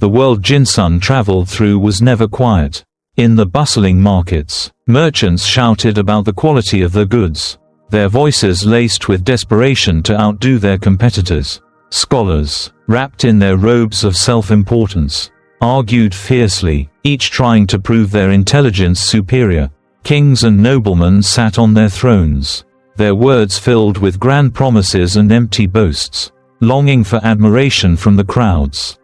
The world Jinsun traveled through was never quiet. In the bustling markets, merchants shouted about the quality of their goods, their voices laced with desperation to outdo their competitors. Scholars, wrapped in their robes of self-importance, argued fiercely, each trying to prove their intelligence superior. Kings and noblemen sat on their thrones, their words filled with grand promises and empty boasts, longing for admiration from the crowds.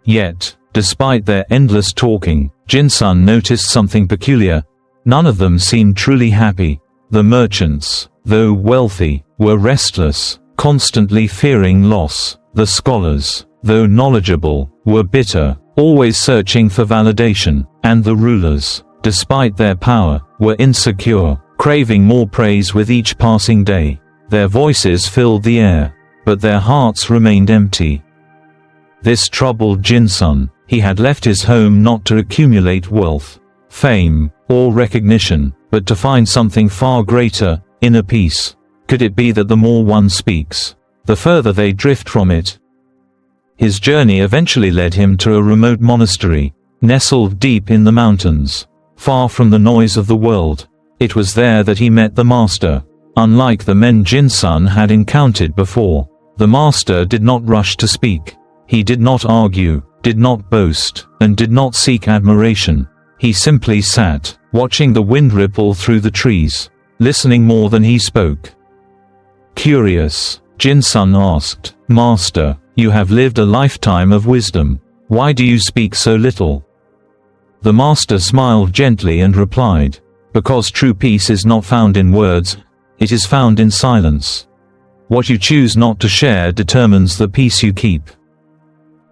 Yet, despite their endless talking, Jinsun noticed something peculiar. None of them seemed truly happy. The merchants, though wealthy, were restless, constantly fearing loss. The scholars, though knowledgeable, were bitter, always searching for validation. And the rulers, despite their power, were insecure, craving more praise with each passing day. Their voices filled the air, but their hearts remained empty. This troubled Jinsun. He had left his home not to accumulate wealth, fame, or recognition, but to find something far greater, inner peace. Could it be that the more one speaks, the further they drift from it? His journey eventually led him to a remote monastery, nestled deep in the mountains, far from the noise of the world. It was there that he met the master. Unlike the men Jinsun had encountered before, the master did not rush to speak. He did not argue, did not boast, and did not seek admiration. He simply sat, watching the wind ripple through the trees, listening more than he spoke. Curious, Jinsun asked, "Master, you have lived a lifetime of wisdom. Why do you speak so little?" The master smiled gently and replied, "Because true peace is not found in words, it is found in silence. What you choose not to share determines the peace you keep."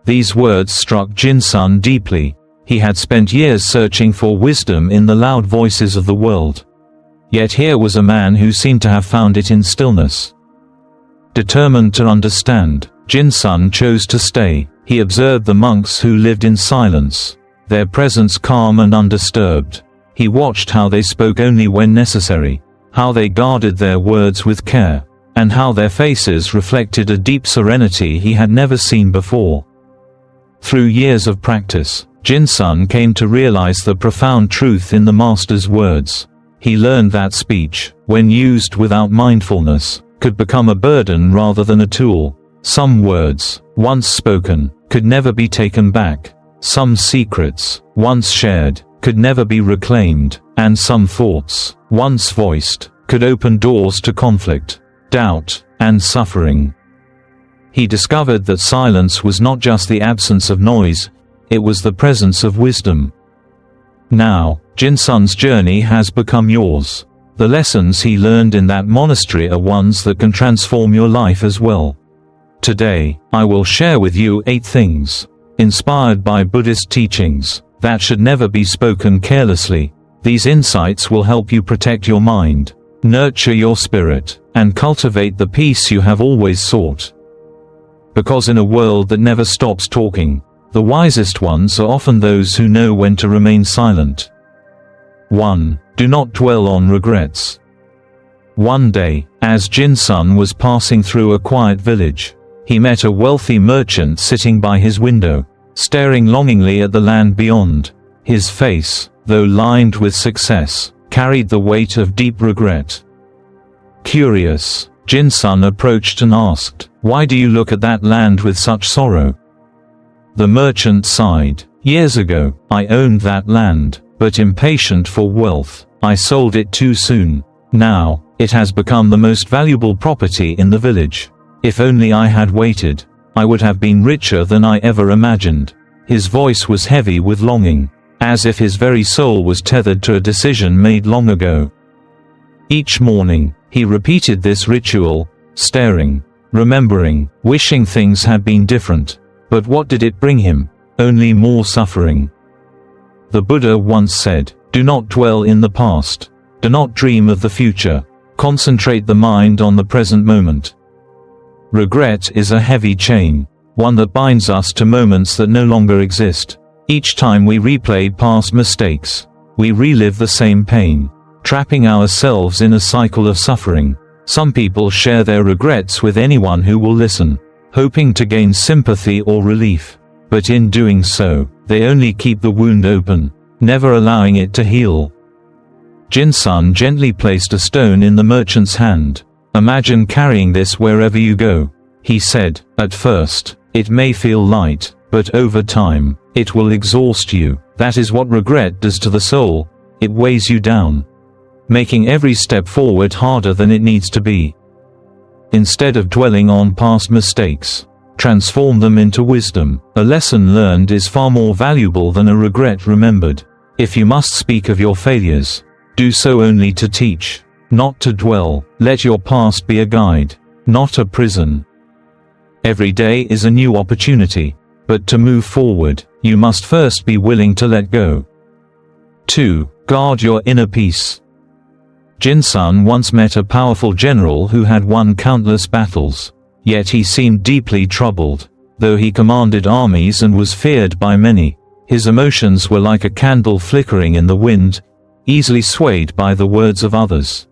These words struck Jinsun deeply. He had spent years searching for wisdom in the loud voices of the world. Yet here was a man who seemed to have found it in stillness. Determined to understand, Jinsun chose to stay. He observed the monks who lived in silence, their presence calm and undisturbed. He watched how they spoke only when necessary, how they guarded their words with care, and how their faces reflected a deep serenity he had never seen before. Through years of practice, Jinsun came to realize the profound truth in the master's words. He learned that speech, when used without mindfulness, could become a burden rather than a tool. Some words, once spoken, could never be taken back. Some secrets, once shared, could never be reclaimed. And some thoughts, once voiced, could open doors to conflict, doubt, and suffering. He discovered that silence was not just the absence of noise, it was the presence of wisdom. Now, Jinsun's journey has become yours. The lessons he learned in that monastery are ones that can transform your life as well. Today, I will share with you 8 things, inspired by Buddhist teachings, that should never be spoken carelessly. These insights will help you protect your mind, nurture your spirit, and cultivate the peace you have always sought. Because in a world that never stops talking, the wisest ones are often those who know when to remain silent. 1. Do not dwell on regrets. One day, as Jinsun was passing through a quiet village, he met a wealthy merchant sitting by his window, staring longingly at the land beyond. His face, though lined with success, carried the weight of deep regret. Curious, Jinsun approached and asked, "Why do you look at that land with such sorrow?" The merchant sighed. "Years ago, I owned that land, but impatient for wealth, I sold it too soon. Now, it has become the most valuable property in the village. If only I had waited, I would have been richer than I ever imagined." His voice was heavy with longing, as if his very soul was tethered to a decision made long ago. Each morning, he repeated this ritual, staring, remembering, wishing things had been different. But what did it bring him? Only more suffering. The Buddha once said, "Do not dwell in the past. Do not dream of the future. Concentrate the mind on the present moment." Regret is a heavy chain, one that binds us to moments that no longer exist. Each time we replay past mistakes, we relive the same pain, trapping ourselves in a cycle of suffering. Some people share their regrets with anyone who will listen, hoping to gain sympathy or relief. But in doing so, they only keep the wound open, never allowing it to heal. Jin-sun gently placed a stone in the merchant's hand. "Imagine carrying this wherever you go," he said. "At first, it may feel light, but over time, it will exhaust you. That is what regret does to the soul. It weighs you down, making every step forward harder than it needs to be. Instead of dwelling on past mistakes, transform them into wisdom. A lesson learned is far more valuable than a regret remembered. If you must speak of your failures, do so only to teach, not to dwell. Let your past be a guide, not a prison. Every day is a new opportunity, but to move forward, you must first be willing to let go." 2. Guard your inner peace. Jin-sun once met a powerful general who had won countless battles. Yet he seemed deeply troubled. Though he commanded armies and was feared by many, his emotions were like a candle flickering in the wind, easily swayed by the words of others.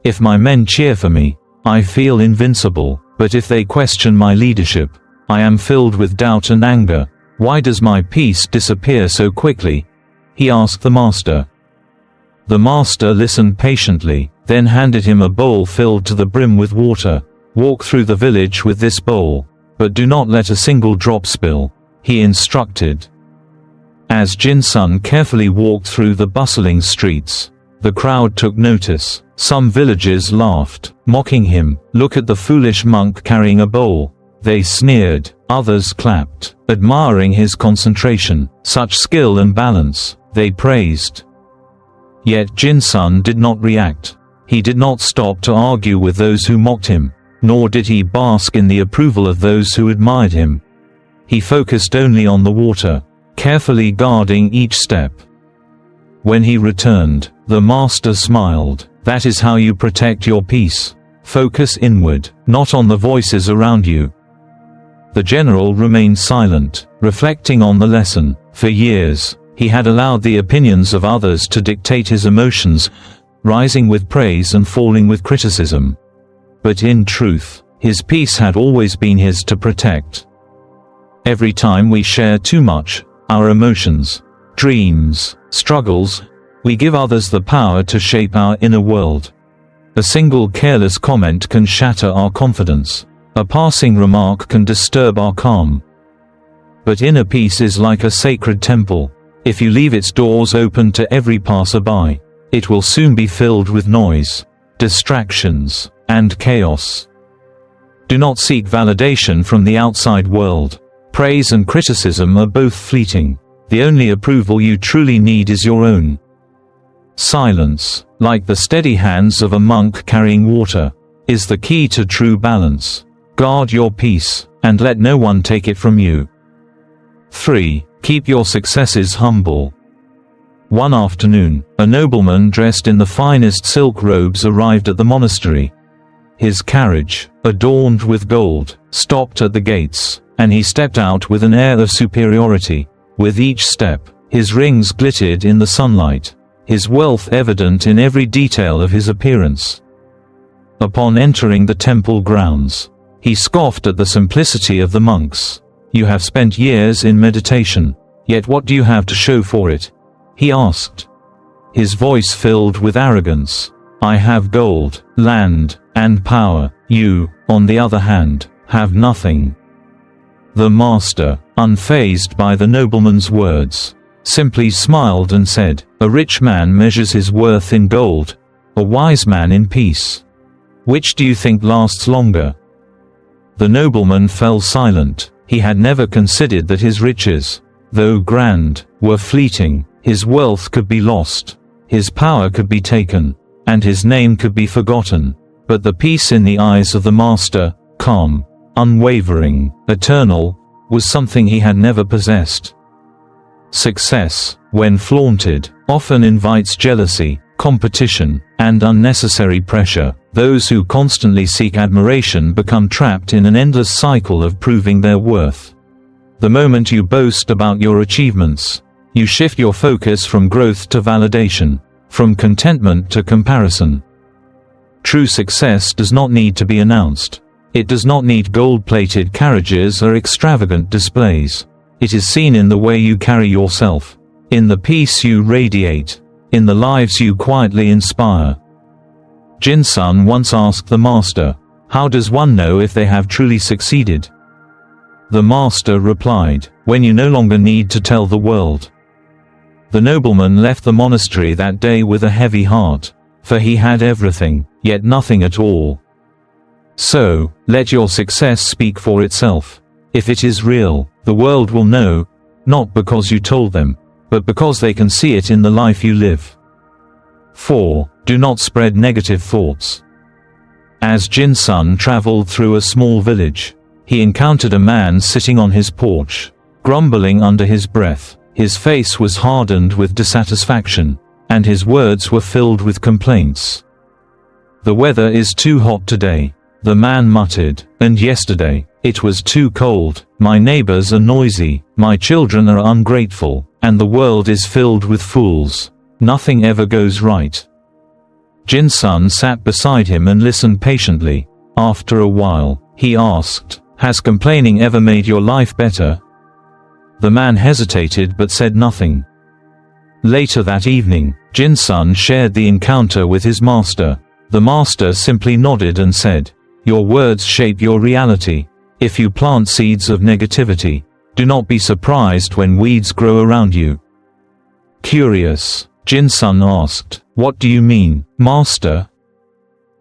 "If my men cheer for me, I feel invincible, but if they question my leadership, I am filled with doubt and anger. Why does my peace disappear so quickly?" he asked the master. The master listened patiently, then handed him a bowl filled to the brim with water. "Walk through the village with this bowl, but do not let a single drop spill," he instructed. As Jin-sun carefully walked through the bustling streets, the crowd took notice. Some villagers laughed, mocking him. "Look at the foolish monk carrying a bowl," they sneered. Others clapped, admiring his concentration. "Such skill and balance," they praised. Yet Jin-sun did not react. He did not stop to argue with those who mocked him, nor did he bask in the approval of those who admired him. He focused only on the water, carefully guarding each step. When he returned, the master smiled. "That is how you protect your peace. Focus inward, not on the voices around you." The general remained silent, reflecting on the lesson. For years, he had allowed the opinions of others to dictate his emotions, rising with praise and falling with criticism. But in truth, his peace had always been his to protect. Every time we share too much, our emotions, dreams, struggles, we give others the power to shape our inner world. A single careless comment can shatter our confidence. A passing remark can disturb our calm. But inner peace is like a sacred temple. If you leave its doors open to every passerby, it will soon be filled with noise, distractions, and chaos. Do not seek validation from the outside world. Praise and criticism are both fleeting. The only approval you truly need is your own. Silence, like the steady hands of a monk carrying water, is the key to true balance. Guard your peace, and let no one take it from you. 3. Keep your successes humble. One afternoon, a nobleman dressed in the finest silk robes arrived at the monastery. His carriage, adorned with gold, stopped at the gates, and he stepped out with an air of superiority. With each step, his rings glittered in the sunlight, his wealth evident in every detail of his appearance. Upon entering the temple grounds, he scoffed at the simplicity of the monks. "You have spent years in meditation, yet what do you have to show for it?" he asked. His voice filled with arrogance. "I have gold, land, and power. You, on the other hand, have nothing." The master, unfazed by the nobleman's words, simply smiled and said, "A rich man measures his worth in gold, a wise man in peace. Which do you think lasts longer?" The nobleman fell silent. He had never considered that his riches, though grand, were fleeting. His wealth could be lost, his power could be taken, and his name could be forgotten. But the peace in the eyes of the master, calm, unwavering, eternal, was something he had never possessed. Success, when flaunted, often invites jealousy, competition, and unnecessary pressure. Those who constantly seek admiration become trapped in an endless cycle of proving their worth. The moment you boast about your achievements, you shift your focus from growth to validation, from contentment to comparison. True success does not need to be announced. It does not need gold-plated carriages or extravagant displays. It is seen in the way you carry yourself, in the peace you radiate, in the lives you quietly inspire. Jin-sun once asked the master, "How does one know if they have truly succeeded?" The master replied, "When you no longer need to tell the world." The nobleman left the monastery that day with a heavy heart, for he had everything, yet nothing at all. So, let your success speak for itself. If it is real, the world will know, not because you told them, but because they can see it in the life you live. 4. Do not spread negative thoughts. As Jin-sun traveled through a small village, he encountered a man sitting on his porch, grumbling under his breath. His face was hardened with dissatisfaction, and his words were filled with complaints. "The weather is too hot today," the man muttered, "and yesterday, it was too cold. My neighbors are noisy, my children are ungrateful, and the world is filled with fools. Nothing ever goes right." Jin-sun sat beside him and listened patiently. After a while, he asked, "Has complaining ever made your life better?" The man hesitated but said nothing. Later that evening, Jin-sun shared the encounter with his master. The master simply nodded and said, "Your words shape your reality. If you plant seeds of negativity, do not be surprised when weeds grow around you." Curious, Jin-sun asked, "What do you mean, master?"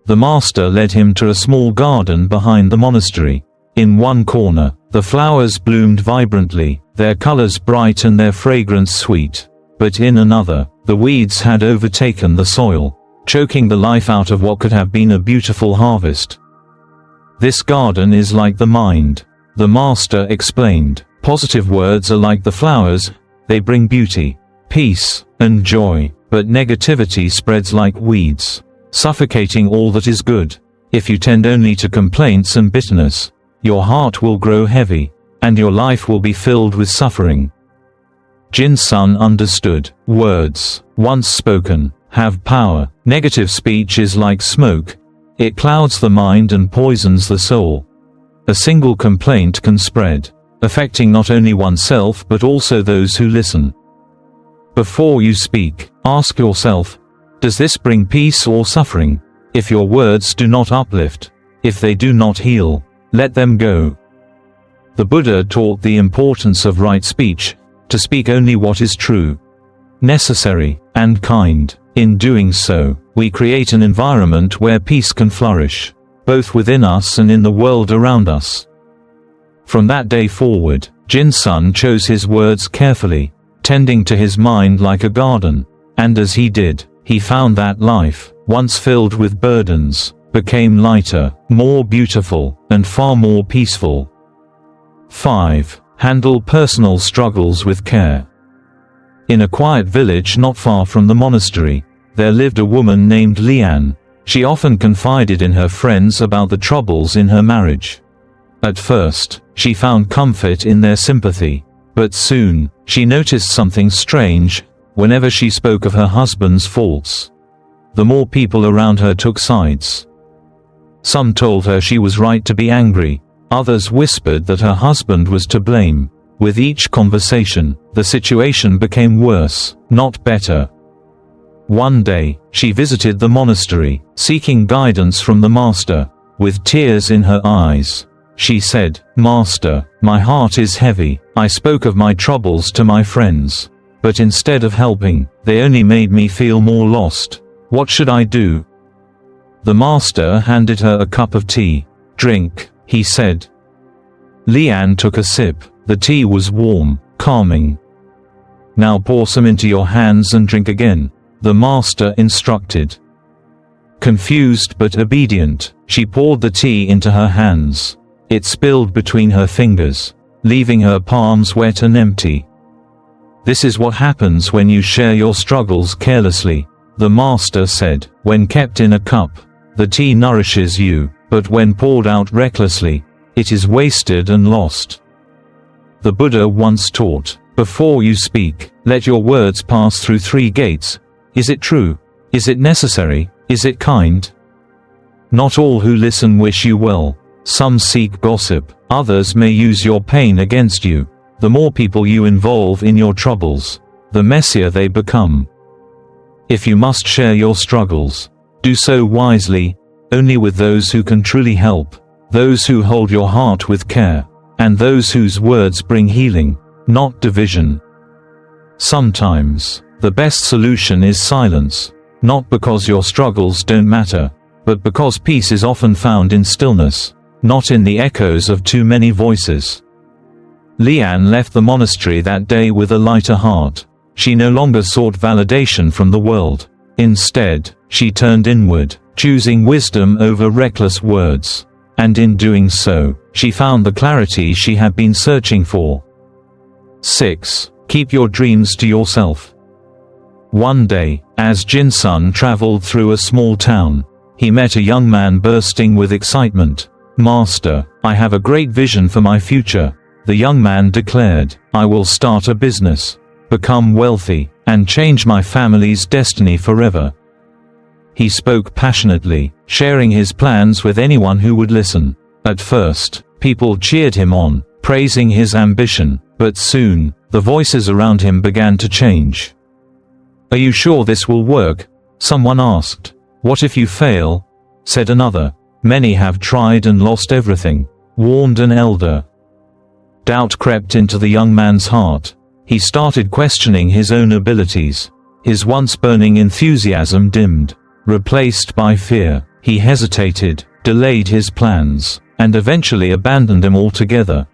The master led him to a small garden behind the monastery. In one corner, the flowers bloomed vibrantly, their colors bright and their fragrance sweet. But in another, the weeds had overtaken the soil, choking the life out of what could have been a beautiful harvest. "This garden is like the mind," the master explained. "Positive words are like the flowers, they bring beauty, peace, and joy, but negativity spreads like weeds, suffocating all that is good. If you tend only to complaints and bitterness, your heart will grow heavy, and your life will be filled with suffering." Jin-sun understood. Words, once spoken, have power. Negative speech is like smoke. It clouds the mind and poisons the soul. A single complaint can spread, affecting not only oneself but also those who listen. Before you speak, ask yourself, does this bring peace or suffering? If your words do not uplift, if they do not heal, let them go. The Buddha taught the importance of right speech, to speak only what is true, necessary, and kind. In doing so, we create an environment where peace can flourish, both within us and in the world around us. From that day forward, Jin-sun chose his words carefully, tending to his mind like a garden, and as he did, he found that life, once filled with burdens, became lighter, more beautiful, and far more peaceful. 5. Handle personal struggles with care. In a quiet village not far from the monastery, there lived a woman named Lian. She often confided in her friends about the troubles in her marriage. At first, she found comfort in their sympathy, but soon, she noticed something strange. Whenever she spoke of her husband's faults, the more people around her took sides. Some told her she was right to be angry, others whispered that her husband was to blame. With each conversation, the situation became worse, not better. One day, she visited the monastery, seeking guidance from the master. With tears in her eyes, she said, "Master, my heart is heavy. I spoke of my troubles to my friends, but instead of helping, they only made me feel more lost. What should I do?" The master handed her a cup of tea. "Drink," he said. Lian took a sip. The tea was warm, calming. "Now pour some into your hands and drink again," the master instructed. Confused but obedient, she poured the tea into her hands. It spilled between her fingers, leaving her palms wet and empty. "This is what happens when you share your struggles carelessly," the master said. "When kept in a cup, the tea nourishes you, but when poured out recklessly, it is wasted and lost." The Buddha once taught, "Before you speak, let your words pass through 3 gates. Is it true? Is it necessary? Is it kind?" Not all who listen wish you well. Some seek gossip, others may use your pain against you. The more people you involve in your troubles, the messier they become. If you must share your struggles, do so wisely, only with those who can truly help, those who hold your heart with care, and those whose words bring healing, not division. Sometimes, the best solution is silence, not because your struggles don't matter, but because peace is often found in stillness, not in the echoes of too many voices. Leanne left the monastery that day with a lighter heart. She no longer sought validation from the world. Instead, she turned inward, choosing wisdom over reckless words. And in doing so, she found the clarity she had been searching for. 6. Keep your dreams to yourself. One day, as Jin-sun traveled through a small town, he met a young man bursting with excitement. "Master, I have a great vision for my future," the young man declared. "I will start a business, become wealthy, and change my family's destiny forever." He spoke passionately, sharing his plans with anyone who would listen. At first, people cheered him on, praising his ambition, but soon, the voices around him began to change. "Are you sure this will work?" someone asked. "What if you fail?" said another. "Many have tried and lost everything," warned an elder. Doubt crept into the young man's heart. He started questioning his own abilities. His once burning enthusiasm dimmed, replaced by fear. He hesitated, delayed his plans, and eventually abandoned them altogether.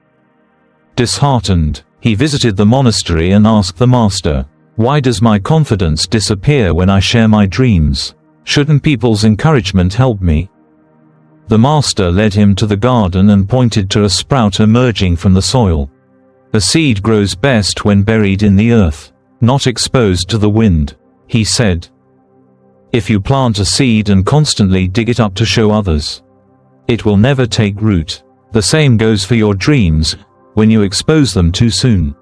Disheartened, he visited the monastery and asked the master, "Why does my confidence disappear when I share my dreams? Shouldn't people's encouragement help me?" The master led him to the garden and pointed to a sprout emerging from the soil. A seed grows best when buried in the earth, not exposed to the wind, he said. If you plant a seed and constantly dig it up to show others, it will never take root. The same goes for your dreams. When you expose them too soon,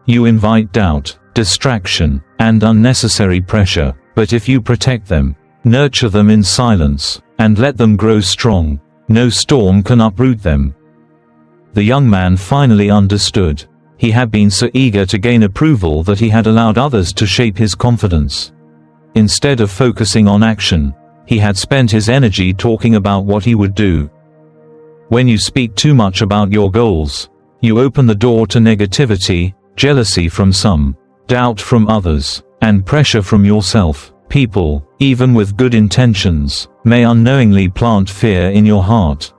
you invite doubt, distraction, and unnecessary pressure. But if you protect them, nurture them in silence, and let them grow strong, no storm can uproot them. The young man finally understood. He had been so eager to gain approval that he had allowed others to shape his confidence. Instead of focusing on action, he had spent his energy talking about what he would do. When you speak too much about your goals, you open the door to negativity, jealousy from some, doubt from others, and pressure from yourself. People, even with good intentions, may unknowingly plant fear in your heart.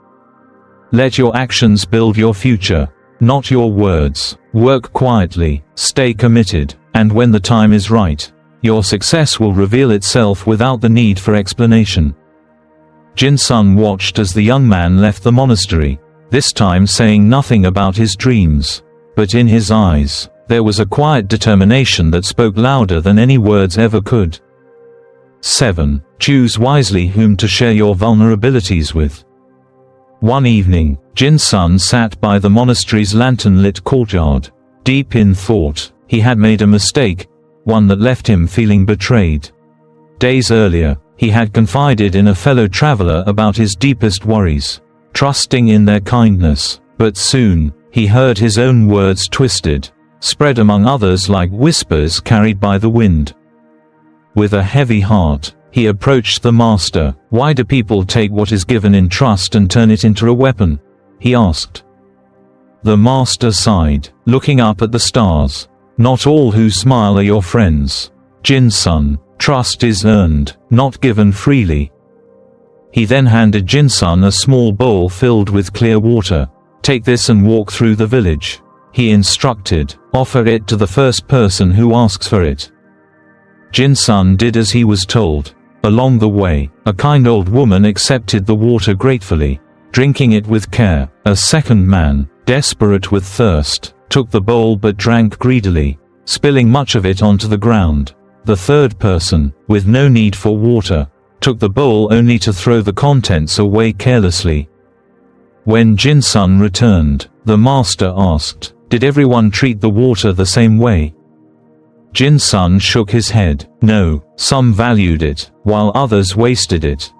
Let your actions build your future, not your words. Work quietly, stay committed, and when the time is right, your success will reveal itself without the need for explanation. Jin-sun watched as the young man left the monastery, this time saying nothing about his dreams, but in his eyes, there was a quiet determination that spoke louder than any words ever could. 7. Choose wisely whom to share your vulnerabilities with. One evening, Jin-sun sat by the monastery's lantern-lit courtyard. Deep in thought, he had made a mistake, one that left him feeling betrayed. Days earlier, he had confided in a fellow traveler about his deepest worries, trusting in their kindness, but soon, he heard his own words twisted, spread among others like whispers carried by the wind. With a heavy heart, he approached the master. "Why do people take what is given in trust and turn it into a weapon?" he asked. The master sighed, looking up at the stars. "Not all who smile are your friends. Jin-sun, trust is earned, not given freely." He then handed Jin-sun a small bowl filled with clear water. "Take this and walk through the village," he instructed. "Offer it to the first person who asks for it." Jin-sun did as he was told. Along the way, a kind old woman accepted the water gratefully, drinking it with care. A second man, desperate with thirst, took the bowl but drank greedily, spilling much of it onto the ground. The third person, with no need for water, took the bowl only to throw the contents away carelessly. When Jin-sun returned, the master asked, "Did everyone treat the water the same way?" Jin-sun shook his head. "No, some valued it, while others wasted it."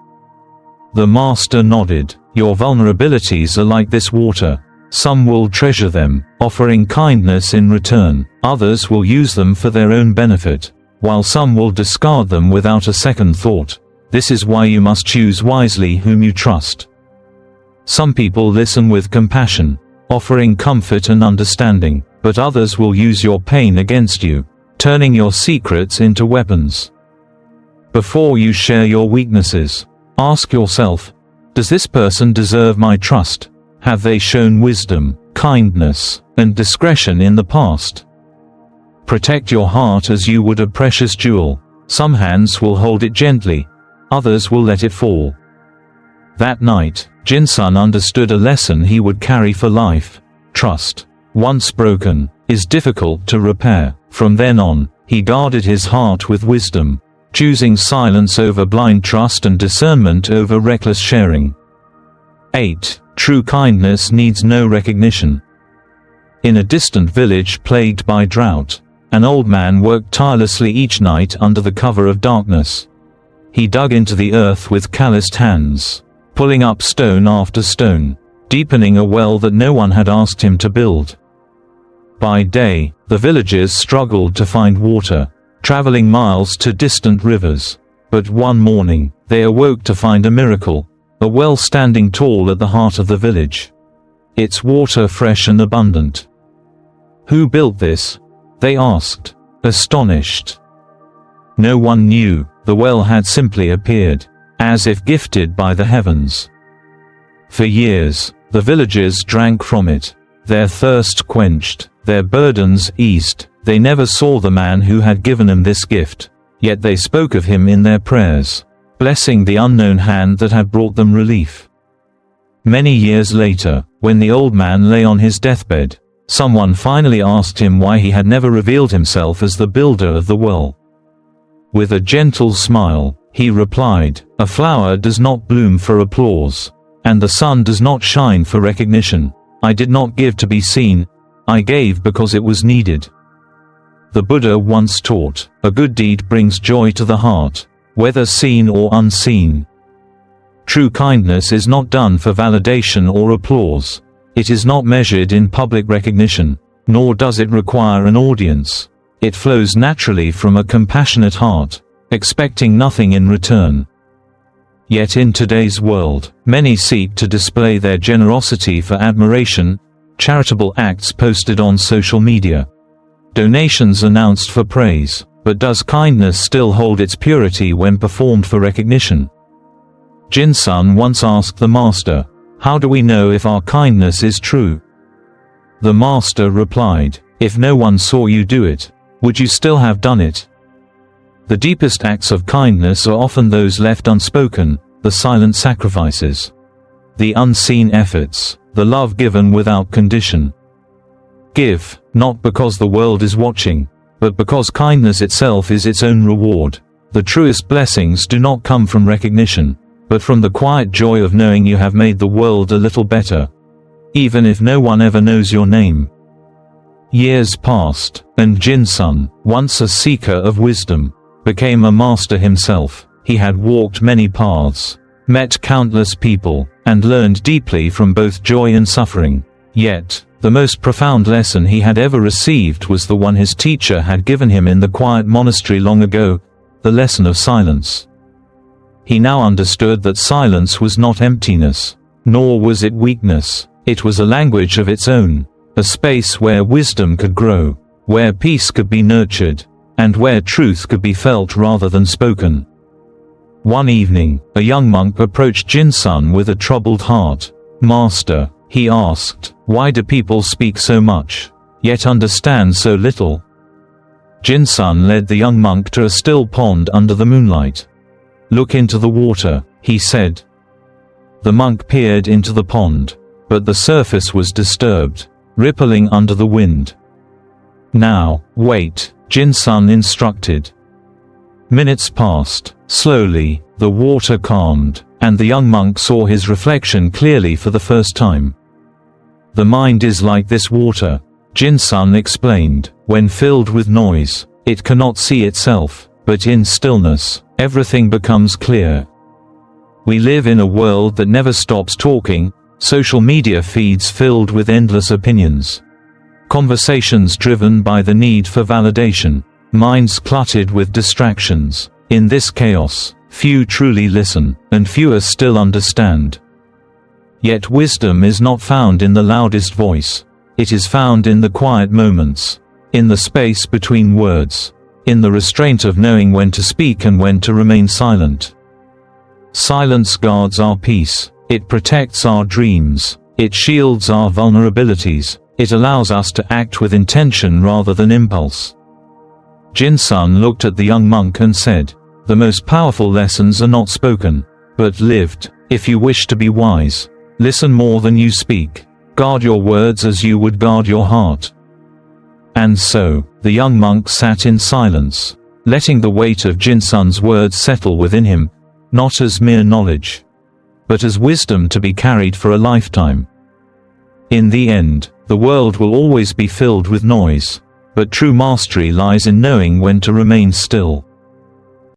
The master nodded. "Your vulnerabilities are like this water. Some will treasure them, offering kindness in return. Others will use them for their own benefit, while some will discard them without a second thought. This is why you must choose wisely whom you trust. Some people listen with compassion, offering comfort and understanding, but others will use your pain against you, turning your secrets into weapons. Before you share your weaknesses, ask yourself, does this person deserve my trust? Have they shown wisdom, kindness, and discretion in the past? Protect your heart as you would a precious jewel. Some hands will hold it gently, others will let it fall. That night, Jin-sun understood a lesson he would carry for life. Trust, once broken, is difficult to repair. From then on, he guarded his heart with wisdom, choosing silence over blind trust and discernment over reckless sharing. 8. True kindness needs no recognition. In a distant village plagued by drought, an old man worked tirelessly each night under the cover of darkness. He dug into the earth with calloused hands, pulling up stone after stone, deepening a well that no one had asked him to build. By day, the villagers struggled to find water, traveling miles to distant rivers. But one morning, they awoke to find a miracle, a well standing tall at the heart of the village. Its water fresh and abundant. Who built this? They asked, astonished. No one knew. The well had simply appeared, as if gifted by the heavens. For years, the villagers drank from it, their thirst quenched, their burdens eased. They never saw the man who had given them this gift, yet they spoke of him in their prayers, blessing the unknown hand that had brought them relief. Many years later, when the old man lay on his deathbed, someone finally asked him why he had never revealed himself as the builder of the well. With a gentle smile, he replied, "A flower does not bloom for applause, and the sun does not shine for recognition. I did not give to be seen, I gave because it was needed." The Buddha once taught, "A good deed brings joy to the heart, whether seen or unseen." True kindness is not done for validation or applause. It is not measured in public recognition, nor does it require an audience. It flows naturally from a compassionate heart, expecting nothing in return. Yet in today's world, many seek to display their generosity for admiration, charitable acts posted on social media, donations announced for praise. But does kindness still hold its purity when performed for recognition? Jin-sun once asked the master, "How do we know if our kindness is true?" The master replied, "If no one saw you do it, would you still have done it?" The deepest acts of kindness are often those left unspoken, the silent sacrifices, the unseen efforts, the love given without condition. Give, not because the world is watching, but because kindness itself is its own reward. The truest blessings do not come from recognition, but from the quiet joy of knowing you have made the world a little better, even if no one ever knows your name. Years passed, and Jin-sun, once a seeker of wisdom, became a master himself. He had walked many paths, met countless people, and learned deeply from both joy and suffering. Yet, the most profound lesson he had ever received was the one his teacher had given him in the quiet monastery long ago, the lesson of silence. He now understood that silence was not emptiness, nor was it weakness. It was a language of its own, a space where wisdom could grow, where peace could be nurtured, and where truth could be felt rather than spoken. One evening, a young monk approached Jin-sun with a troubled heart. "Master," he asked, "why do people speak so much, yet understand so little?" Jin-sun led the young monk to a still pond under the moonlight. "Look into the water," he said. The monk peered into the pond, but the surface was disturbed, rippling under the wind. "Now, wait," Jin-sun instructed. Minutes passed. Slowly, the water calmed, and the young monk saw his reflection clearly for the first time. "The mind is like this water," Jin-sun explained. "When filled with noise, it cannot see itself, but in stillness, everything becomes clear." We live in a world that never stops talking, Social media feeds filled with endless opinions. Conversations driven by the need for validation. Minds cluttered with distractions. In this chaos, few truly listen, and fewer still understand. Yet wisdom is not found in the loudest voice. It is found in the quiet moments, in the space between words, in the restraint of knowing when to speak and when to remain silent. Silence guards our peace. It protects our dreams. It shields our vulnerabilities. It allows us to act with intention rather than impulse. Jinsun looked at the young monk and said, "The most powerful lessons are not spoken, but lived. If you wish to be wise, listen more than you speak. Guard your words as you would guard your heart." And so, the young monk sat in silence, letting the weight of Jinsun's words settle within him, not as mere knowledge, but as wisdom to be carried for a lifetime. In the end, the world will always be filled with noise, but true mastery lies in knowing when to remain still.